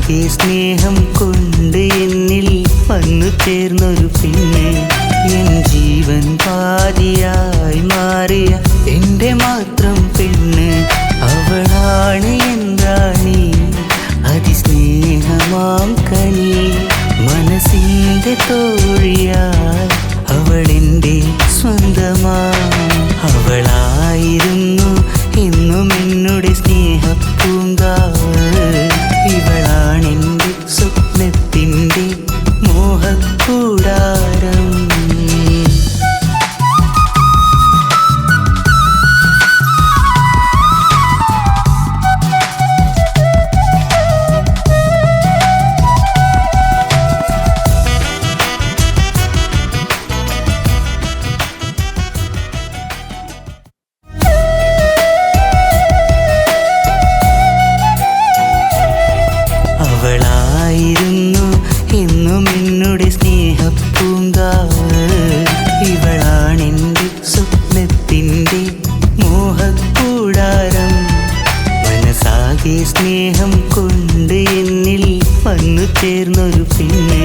മനസ്സാകെ സ്നേഹം കൊണ്ട് എന്നിൽ വന്നു ചേർന്നൊരു പെണ്ണ്, എൻ ജീവൻ പാതിയായി മാറിയ എൻ്റെ മാത്രം പെണ്ണ്. അവളാണ് എൻ റാണി, അതിസ്നേഹമാം കനി, മനസ്സിൻ്റെ തോഴിയായി അവളെൻ്റെ സ്വന്തമായി. അവളായിരുന്നു എന്നും എന്നോട് സ്നേഹപ്പൂങ്കാവ്, ഇവളാണെൻ്റെ സ്വപ്നത്തിൻ്റെ മോഹക്കൂടാരം. അവളായിരുന്നു എന്നും എന്നോട് സ്നേഹപ്പൂങ്കാവ്, ഇവളാണെൻ്റെ സ്വപ്നത്തിൻ്റെ മോഹക്കൂടാരം. മനസ്സാകെ സ്നേഹം കൊണ്ട് എന്നിൽ വന്നു ചേർന്നൊരു പെണ്ണ്,